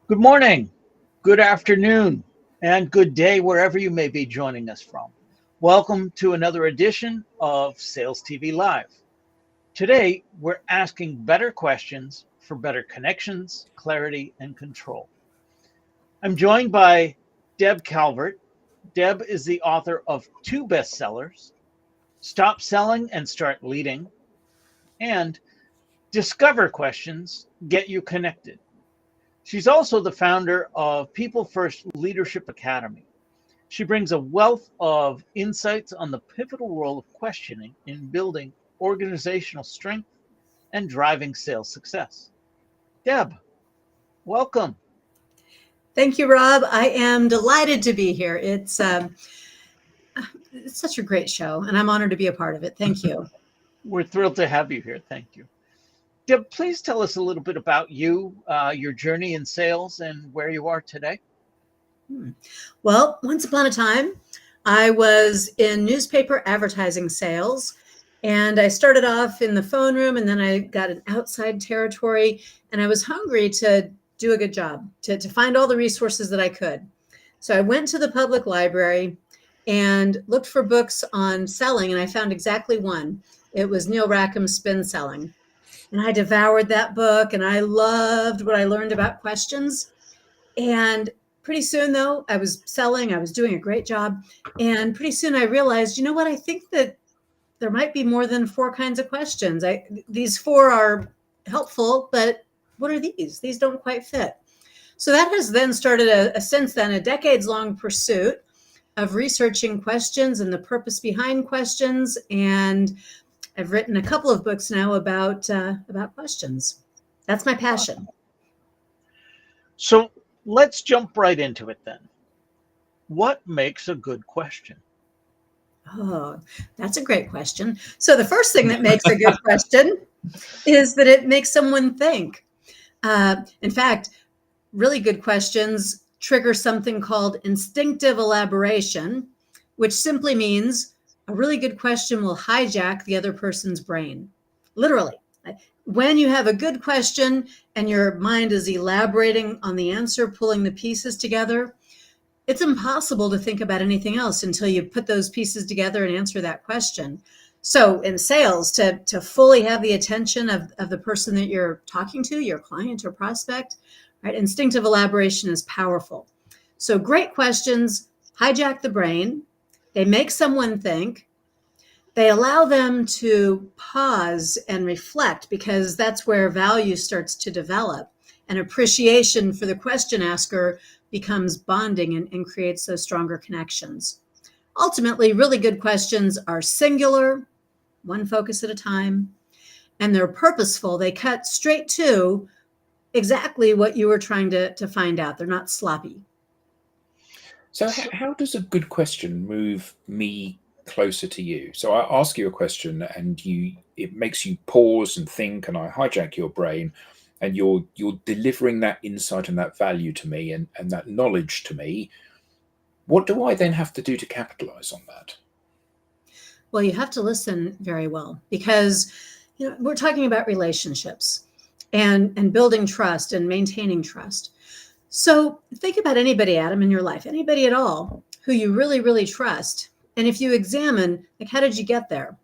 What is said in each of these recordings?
Good morning, good afternoon, and good day wherever you may be joining us from. Welcome to another edition of Sales TV Live. Today, we're asking better questions for better connections, clarity, and control. I'm joined by Deb Calvert. Deb is the author of two bestsellers, Stop Selling and Start Leading, and Discover Questions Get You Connected. She's also the founder of People First Leadership Academy. She brings a wealth of insights on the pivotal role of questioning in building organizational strength and driving sales success. Deb, welcome. Thank you, Rob. I am delighted to be here. It's such a great show, and I'm honored to be a part of it. Thank you. We're thrilled to have you here. Thank you. Deb, please tell us a little bit about you, your journey in sales, and where you are today. Well, once upon a time, I was in newspaper advertising sales, and I started off in the phone room, and then I got an outside territory, and I was hungry to do a good job, to find all the resources that I could. So I went to the public library and looked for books on selling, and I found exactly one. It was Neil Rackham's Spin Selling. And I devoured that book, and I loved what I learned about questions. And pretty soon, though, I was selling, I was doing a great job. And pretty soon I realized, you know what, I think that there might be more than four kinds of questions. These four are helpful, but what are these? These don't quite fit. So that has then started since then a decades-long pursuit of researching questions and the purpose behind questions. And I've written a couple of books now about questions. That's my passion. So let's jump right into it then. What makes a good question? Oh, that's a great question. So the first thing that makes a good question is that it makes someone think. In fact, really good questions trigger something called instinctive elaboration, which simply means a really good question will hijack the other person's brain. Literally. When you have a good question and your mind is elaborating on the answer, pulling the pieces together, it's impossible to think about anything else until you put those pieces together and answer that question. So in sales, to fully have the attention of the person that you're talking to, your client or prospect, right? Instinctive elaboration is powerful. So great questions hijack the brain. They make someone think. They allow them to pause and reflect, because that's where value starts to develop. And appreciation for the question asker becomes bonding and creates those stronger connections. Ultimately, really good questions are singular, one focus at a time, and they're purposeful. They cut straight to exactly what you were trying to find out. They're not sloppy. So how does a good question move me closer to you? So I ask you a question and it makes you pause and think, and I hijack your brain, and you're delivering that insight and that value to me and that knowledge to me. What do I then have to do to capitalize on that? Well, you have to listen very well, because we're talking about relationships and building trust and maintaining trust. So think about anybody, Adam, in your life, anybody at all who you really, really trust. And if you examine, like, how did you get there?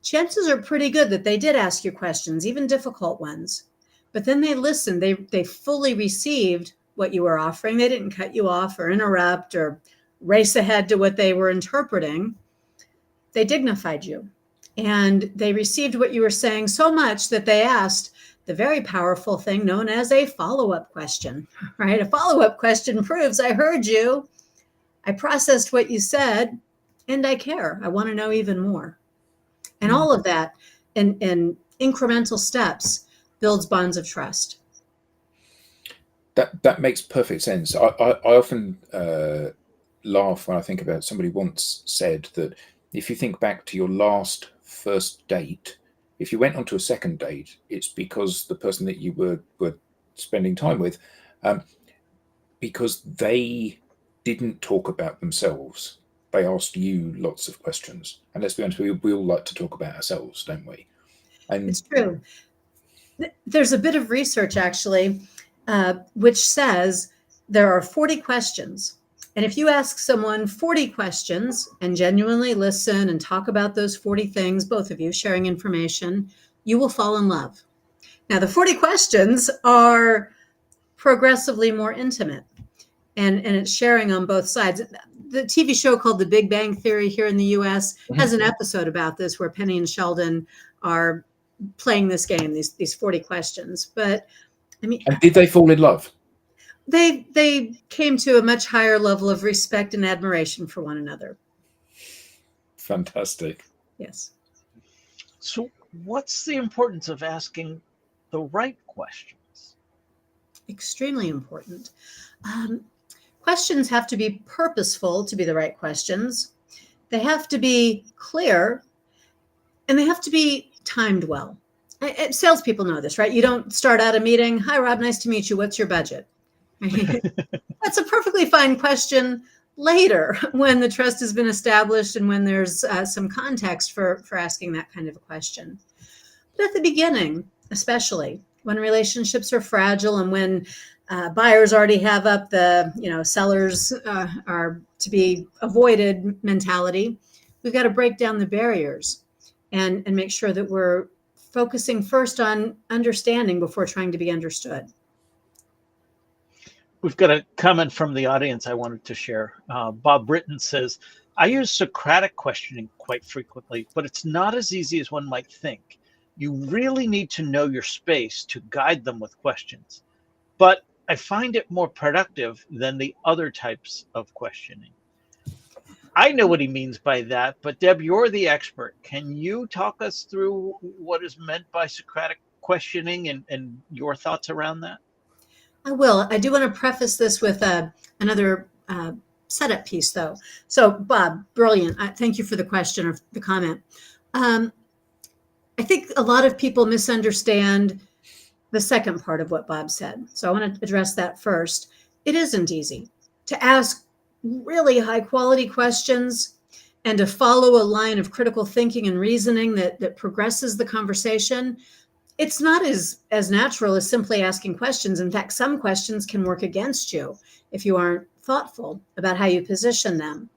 Chances are pretty good that they did ask you questions, even difficult ones. But then they listened. They fully received what you were offering. They didn't cut you off or interrupt or race ahead to what they were interpreting. They dignified you. And they received what you were saying so much that they asked the very powerful thing known as a follow-up question, right? A follow-up question proves I heard you, I processed what you said, and I care. I want to know even more. And all of that in incremental steps builds bonds of trust. That makes perfect sense. I often laugh when I think about somebody once said that if you think back to your first date, if you went on to a second date, it's because the person that you were spending time with, because they didn't talk about themselves. They asked you lots of questions. And let's be honest, we all like to talk about ourselves, don't we? And it's true. There's a bit of research, actually, which says there are 40 questions. And if you ask someone 40 questions and genuinely listen and talk about those 40 things, both of you sharing information, you will fall in love. Now, the 40 questions are progressively more intimate, and it's sharing on both sides. The TV show called The Big Bang Theory here in the US has an episode about this where Penny and Sheldon are playing this game, these 40 questions. But I mean, And did they fall in love? They came to a much higher level of respect and admiration for one another. Fantastic. Yes. So what's the importance of asking the right questions? Extremely important. Questions have to be purposeful to be the right questions. They have to be clear, and they have to be timed well. Salespeople know this, right? You don't start out a meeting, "Hi, Rob, nice to meet you. What's your budget?" That's a perfectly fine question later when the trust has been established and when there's some context for asking that kind of a question. But at the beginning, especially when relationships are fragile and when buyers already have up the, sellers are to be avoided mentality, we've got to break down the barriers and make sure that we're focusing first on understanding before trying to be understood. We've got a comment from the audience I wanted to share. Bob Britton says, I use Socratic questioning quite frequently, but it's not as easy as one might think. You really need to know your space to guide them with questions. But I find it more productive than the other types of questioning. I know what he means by that, but Deb, you're the expert. Can you talk us through what is meant by Socratic questioning and your thoughts around that? I will. I do want to preface this with another setup piece, though. So, Bob, brilliant. Thank you for the question or the comment. I think a lot of people misunderstand the second part of what Bob said. So I want to address that first. It isn't easy to ask really high quality questions and to follow a line of critical thinking and reasoning that progresses the conversation. It's not as natural as simply asking questions. In fact, some questions can work against you if you aren't thoughtful about how you position them.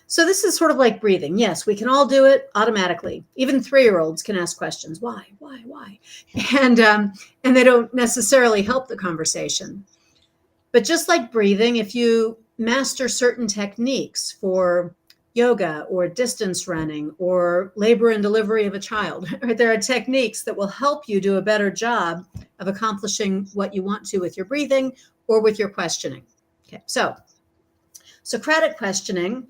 So this is sort of like breathing. Yes, we can all do it automatically. Even 3-year-olds can ask questions. Why? And they don't necessarily help the conversation. But just like breathing, if you master certain techniques for yoga or distance running or labor and delivery of a child, right? There are techniques that will help you do a better job of accomplishing what you want to with your breathing or with your questioning. Okay, so Socratic questioning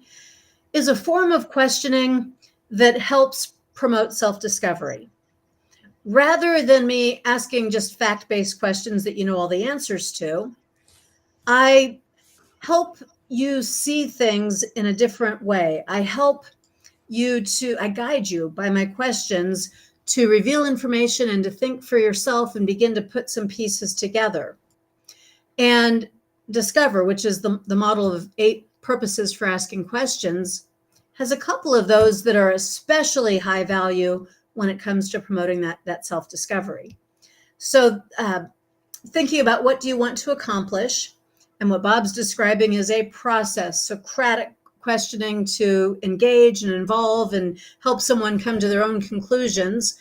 is a form of questioning that helps promote self-discovery. Rather than me asking just fact-based questions that you know all the answers to, I help you see things in a different way. I guide you by my questions to reveal information and to think for yourself and begin to put some pieces together. And Discover, which is the model of 8 purposes for asking questions, has a couple of those that are especially high value when it comes to promoting that self-discovery. So thinking about what do you want to accomplish, and what Bob's describing is a process, Socratic questioning to engage and involve and help someone come to their own conclusions.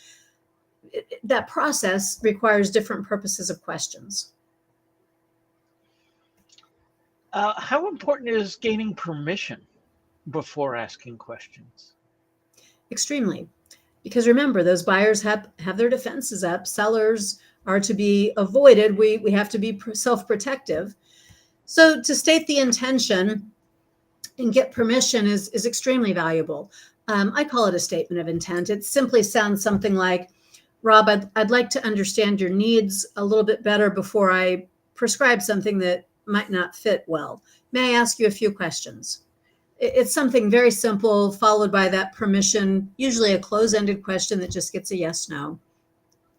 That process requires different purposes of questions. How important is gaining permission before asking questions? Extremely. Because remember, those buyers have their defenses up. Sellers are to be avoided. We have to be self-protective. So to state the intention and get permission is extremely valuable. I call it a statement of intent. It simply sounds something like, Rob, I'd like to understand your needs a little bit better before I prescribe something that might not fit well. May I ask you a few questions? It's something very simple, followed by that permission, usually a close-ended question that just gets a yes, no.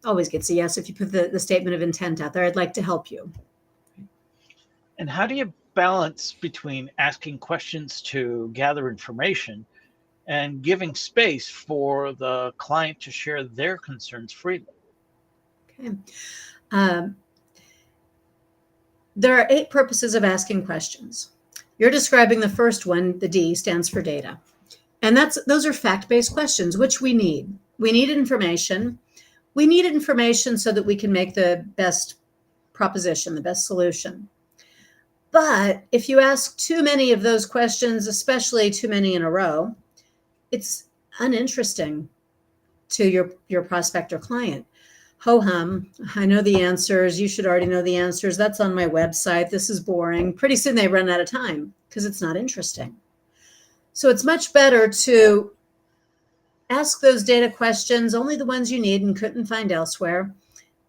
Always gets a yes if you put the statement of intent out there. I'd like to help you. And how do you balance between asking questions to gather information and giving space for the client to share their concerns freely? Okay. there are 8 purposes of asking questions. You're describing the first one, the D stands for data. And those are fact-based questions, which we need. We need information. We need information so that we can make the best proposition, the best solution. But if you ask too many of those questions, especially too many in a row, it's uninteresting to your prospect or client. Ho-hum, I know the answers. You should already know the answers. That's on my website. This is boring. Pretty soon they run out of time because it's not interesting. So it's much better to ask those data questions, only the ones you need and couldn't find elsewhere,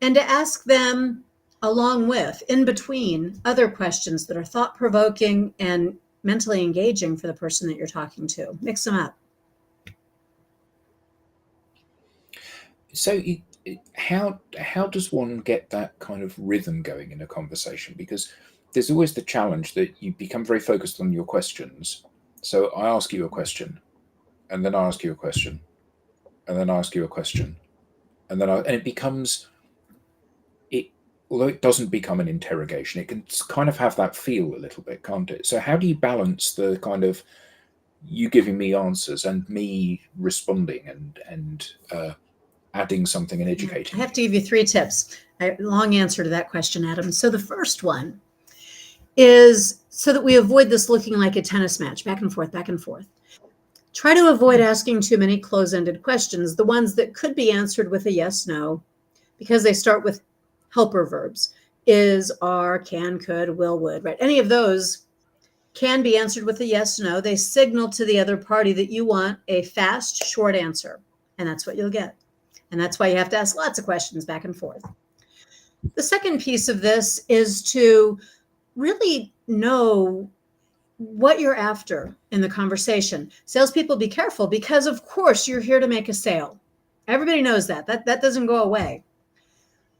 and to ask them along with, in between, other questions that are thought-provoking and mentally engaging for the person that you're talking to. Mix them up. So how does one get that kind of rhythm going in a conversation? Because there's always the challenge that you become very focused on your questions. So I ask you a question, and then I ask you a question, and then I ask you a question, and it becomes, although it doesn't become an interrogation, it can kind of have that feel a little bit, can't it? So how do you balance the kind of you giving me answers and me responding and adding something and educating? I have to give you 3 tips. Long answer to that question, Adam. So the first one is so that we avoid this looking like a tennis match, back and forth, back and forth. Try to avoid asking too many close-ended questions, the ones that could be answered with a yes, no, because they start with helper verbs. Is, are, can, could, will, would, right? Any of those can be answered with a yes, no. They signal to the other party that you want a fast, short answer, and that's what you'll get. And that's why you have to ask lots of questions back and forth. The second piece of this is to really know what you're after in the conversation. Salespeople, be careful, because of course you're here to make a sale. Everybody knows that. That doesn't go away.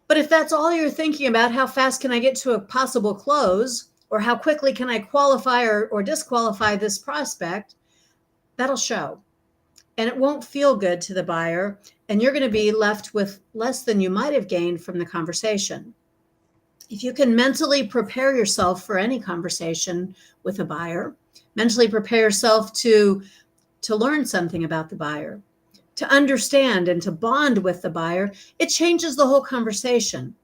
But if that's all you're thinking about, how fast can I get to a possible close, or how quickly can I qualify or disqualify this prospect, that'll show. And it won't feel good to the buyer, and you're going to be left with less than you might have gained from the conversation. If you can mentally prepare yourself for any conversation with a buyer, mentally prepare yourself to learn something about the buyer, to understand and to bond with the buyer, it changes the whole conversation.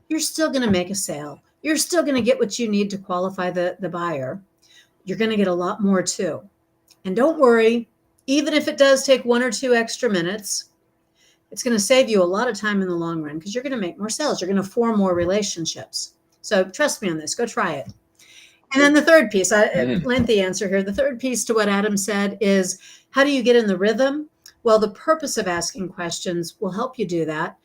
You're still going to make a sale. You're still going to get what you need to qualify the buyer. You're going to get a lot more too. And don't worry, even if it does take 1 or 2 extra minutes, it's going to save you a lot of time in the long run because you're going to make more sales. You're going to form more relationships. So trust me on this. Go try it. And then the third piece, lengthy answer here. The third piece to what Adam said is, how do you get in the rhythm? Well, the purpose of asking questions will help you do that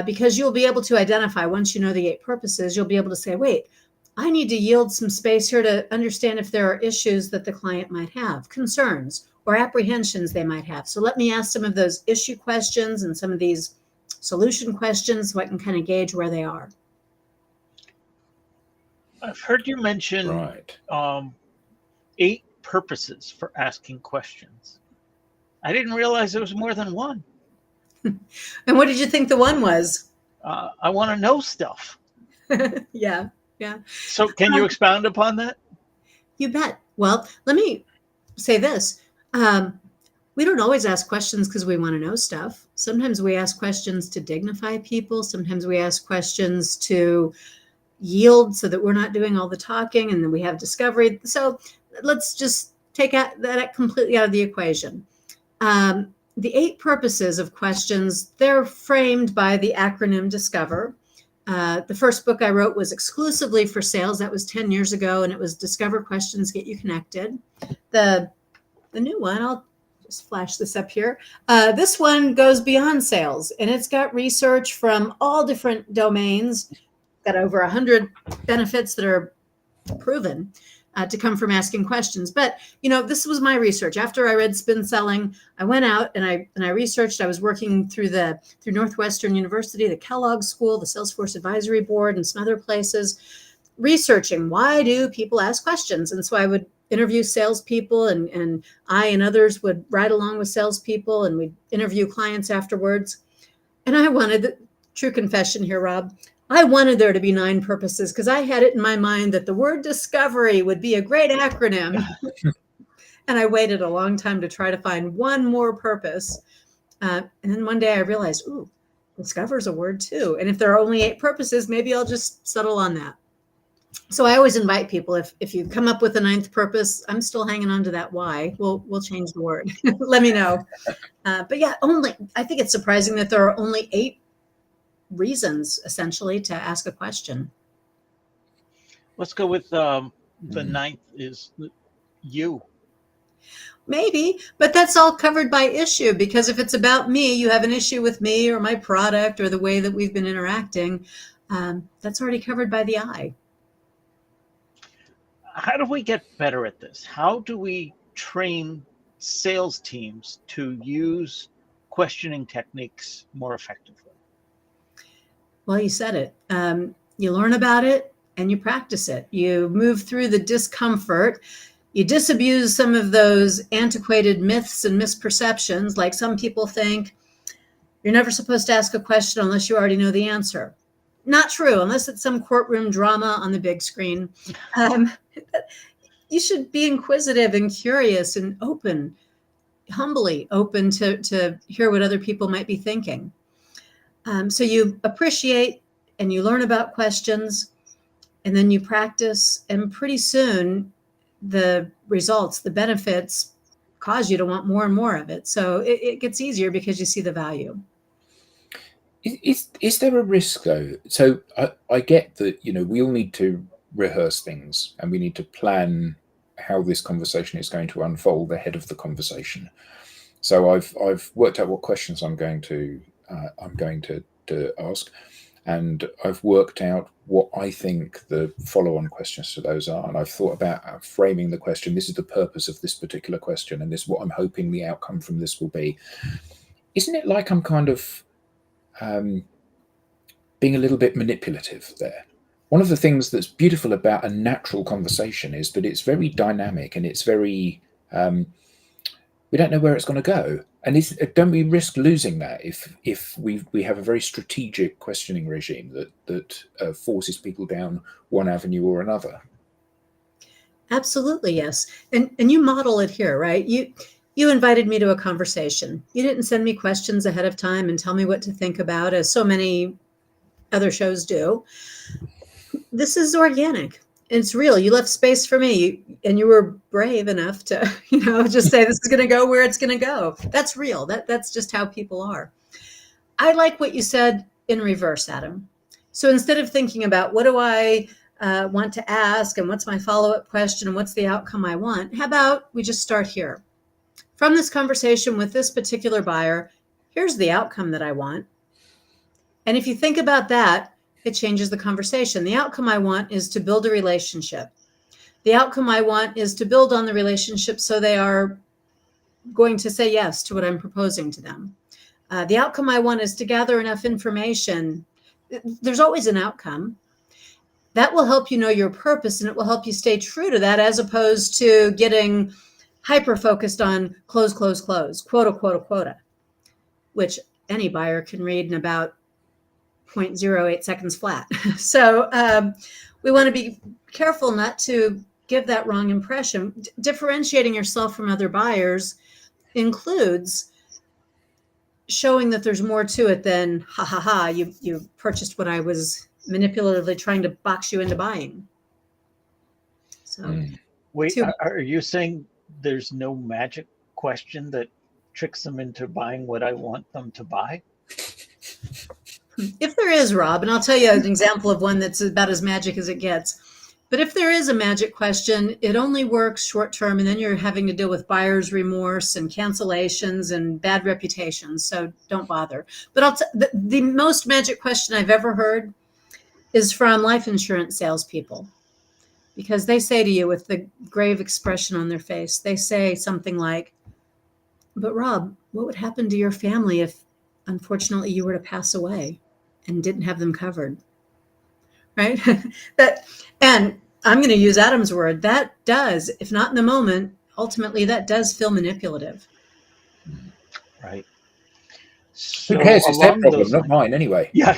because you'll be able to identify, once you know the 8 purposes, you'll be able to say, wait, I need to yield some space here to understand if there are issues that the client might have, concerns or apprehensions they might have. So let me ask some of those issue questions and some of these solution questions so I can kind of gauge where they are. I've heard you mention 8 purposes for asking questions. I didn't realize there was more than one. And what did you think the one was? I want to know stuff. Yeah. So can you expound upon that? You bet. Well, let me say this. We don't always ask questions because we want to know stuff. Sometimes we ask questions to dignify people. Sometimes we ask questions to yield so that we're not doing all the talking and then we have discovery. So let's just take that completely out of the equation. The 8 purposes of questions, they're framed by the acronym DISCOVER. The first book I wrote was exclusively for sales. That was 10 years ago, and it was Discover Questions Get You Connected. The new one, I'll just flash this up here. This one goes beyond sales, and it's got research from all different domains, got over 100 benefits that are proven to come from asking questions. But, this was my research. After I read Spin Selling, I went out and I researched. I was working through Northwestern University, the Kellogg School, the Salesforce Advisory Board, and some other places, researching why do people ask questions. And so I would interview salespeople, and I and others would ride along with salespeople, and we'd interview clients afterwards. And I wanted, true confession here, Rob, I wanted there to be 9 purposes because I had it in my mind that the word discovery would be a great acronym. And I waited a long time to try to find one more purpose. And then one day I realized, ooh, discover is a word too. And if there are only 8 purposes, maybe I'll just settle on that. So I always invite people, if you come up with a 9th purpose, I'm still hanging on to that why. We'll change the word. Let me know. But yeah, I think it's surprising that there are only 8 reasons essentially to ask a question. Let's go with the 9th is you. Maybe, but that's all covered by issue, because if it's about me, you have an issue with me or my product or the way that we've been interacting, that's already covered by the I. How do we get better at this? How do we train sales teams to use questioning techniques more effectively? Well, you said it. You learn about it and you practice it. You move through the discomfort. You disabuse some of those antiquated myths and misperceptions, like some people think you're never supposed to ask a question unless you already know the answer. Not true, unless it's some courtroom drama on the big screen. You should be inquisitive and curious and open, humbly open to hear what other people might be thinking. So you appreciate and you learn about questions, and then you practice, and pretty soon the results, the benefits cause you to want more and more of it. So it gets easier because you see the value. Is there a risk though? So I get that, we all need to rehearse things and we need to plan how this conversation is going to unfold ahead of the conversation. So I've worked out what questions I'm going to ask, and I've worked out what I think the follow-on questions to those are, and I've thought about framing the question. This is the purpose of this particular question, and this is what I'm hoping the outcome from this will be. Isn't it like I'm kind of being a little bit manipulative there? One of the things that's beautiful about a natural conversation is that it's very dynamic and it's very we don't know where it's going to go, and don't we risk losing that if we have a very strategic questioning regime that forces people down one avenue or another? Absolutely, yes. And you model it here, right? You invited me to a conversation. You didn't send me questions ahead of time and tell me what to think about, as so many other shows do. This is organic. It's real. You left space for me, and you were brave enough to, just say this is going to go where it's going to go. That's real. That's just how people are. I like what you said in reverse, Adam. So instead of thinking about what do I want to ask and what's my follow-up question and what's the outcome I want, how about we just start here? From this conversation with this particular buyer, here's the outcome that I want. And if you think about that, it changes the conversation. The outcome I want is to build a relationship. The outcome I want is to build on the relationship so they are going to say yes to what I'm proposing to them. The outcome I want is to gather enough information. There's always an outcome. That will help you know your purpose, and it will help you stay true to that, as opposed to getting hyper-focused on close, quota, which any buyer can read in about 0.08 seconds flat. So we want to be careful not to give that wrong impression. Differentiating yourself from other buyers includes showing that there's more to it than, you purchased what I was manipulatively trying to box you into buying. So, wait, are you saying there's no magic question that tricks them into buying what I want them to buy? If there is, Rob, and I'll tell you an example of one that's about as magic as it gets. But if there is a magic question, it only works short term, and then you're having to deal with buyer's remorse and cancellations and bad reputations. So don't bother. But the most magic question I've ever heard is from life insurance salespeople, because they say to you with the grave expression on their face, they say something like, "But Rob, what would happen to your family if, unfortunately, you were to pass away and didn't have them covered?" Right? And I'm going to use Adam's word. That does, if not in the moment, ultimately that does feel manipulative. Right. Who cares? It's their problem, not mine anyway. Yeah.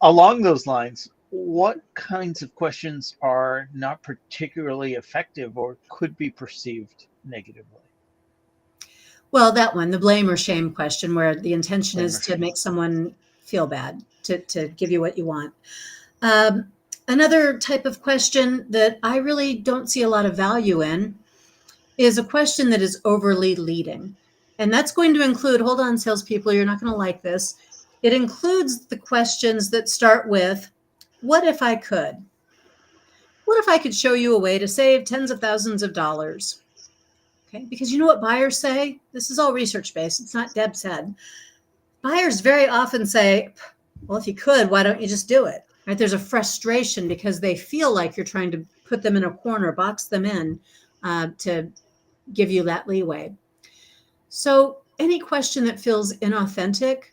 Along those lines, what kinds of questions are not particularly effective or could be perceived negatively? Well, that one, the blame or shame question, where the intention Blame is or to shame. make someone feel bad, to give you what you want. Another type of question that I really don't see a lot of value in is a question that is overly leading. And that's going to include, hold on, salespeople, you're not going to like this. It includes the questions that start with, what if I could? What if I could show you a way to save tens of thousands of dollars? Okay, because you know what buyers say? This is all research based. It's not Deb said. Buyers very often say, well, if you could, why don't you just do it? Right? There's a frustration because they feel like you're trying to put them in a corner, box them in to give you that leeway. So any question that feels inauthentic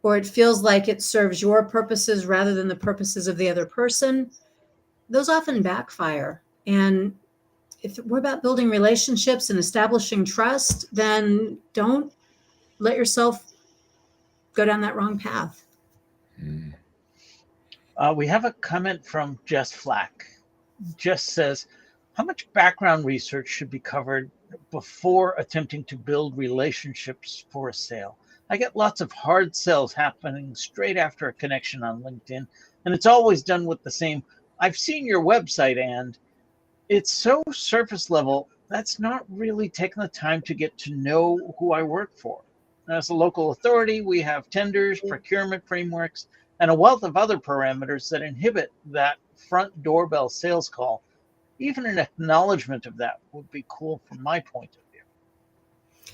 or it feels like it serves your purposes rather than the purposes of the other person, those often backfire. And if we're about building relationships and establishing trust, then don't let yourself go down that wrong path. We have a comment from Jess Flack. Jess says, how much background research should be covered before attempting to build relationships for a sale? I get lots of hard sells happening straight after a connection on LinkedIn, and it's always done with the same, I've seen your website, and it's so surface level, that's not really taking the time to get to know who I work for. As a local authority, we have tenders, procurement frameworks, and a wealth of other parameters that inhibit that front doorbell sales call. Even an acknowledgement of that would be cool from my point of view.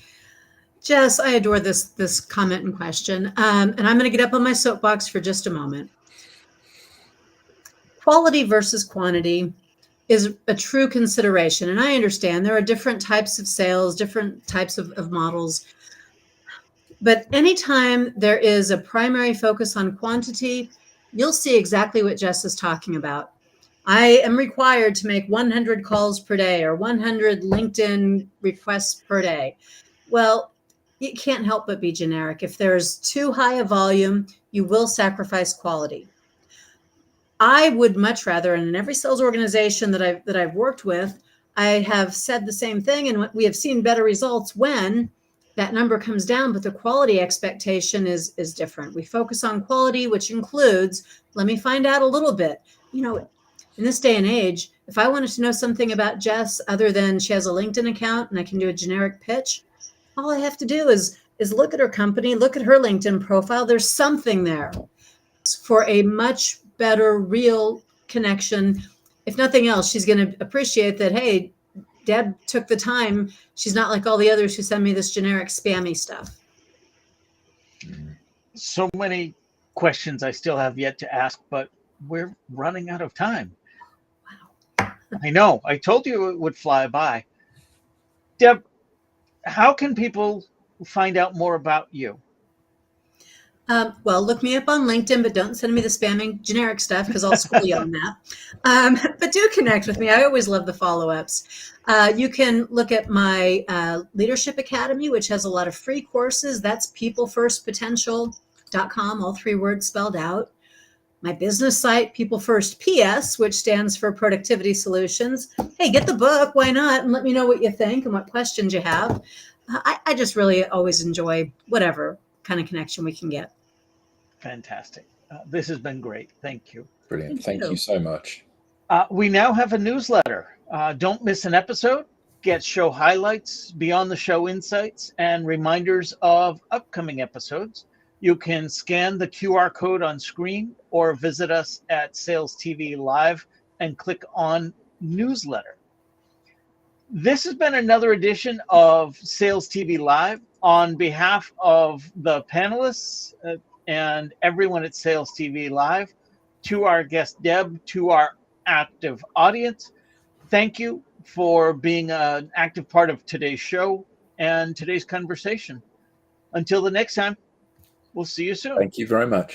Jess, I adore this comment and question. And I'm going to get up on my soapbox for just a moment. Quality versus quantity is a true consideration. And I understand there are different types of sales, different types of models. But anytime there is a primary focus on quantity, you'll see exactly what Jess is talking about. I am required to make 100 calls per day or 100 LinkedIn requests per day. Well, it can't help but be generic. If there's too high a volume, you will sacrifice quality. I would much rather, and in every sales organization that I've worked with, I have said the same thing, and we have seen better results when that number comes down, but the quality expectation is different. We focus on quality, which includes, let me find out a little bit. You know, in this day and age, if I wanted to know something about Jess other than she has a LinkedIn account and I can do a generic pitch, all I have to do is look at her company, look at her LinkedIn profile. There's something there for a much better real connection. If nothing else, she's going to appreciate that, hey, Deb took the time. She's not like all the others who send me this generic spammy stuff. So many questions I still have yet to ask, but we're running out of time. Wow. I know. I told you it would fly by. Deb, how can people find out more about you? Well, look me up on LinkedIn, but don't send me the spamming generic stuff because I'll school you on that. But do connect with me. I always love the follow-ups. You can look at my Leadership Academy, which has a lot of free courses. That's peoplefirstpotential.com, all 3 words spelled out. My business site, People First PS, which stands for Productivity Solutions. Hey, get the book. Why not? And let me know what you think and what questions you have. I just really always enjoy whatever kind of connection we can get. Fantastic. This has been great. Thank you. Brilliant. Thank you so much. We now have a newsletter. Don't miss an episode. Get show highlights, beyond the show insights, and reminders of upcoming episodes. You can scan the QR code on screen or visit us at SalesTV.live and click on newsletter. This has been another edition of Sales TV Live. On behalf of the panelists and everyone at Sales TV Live, to our guest Deb, to our active audience, thank you for being an active part of today's show and today's conversation. Until the next time, we'll see you soon. Thank you very much.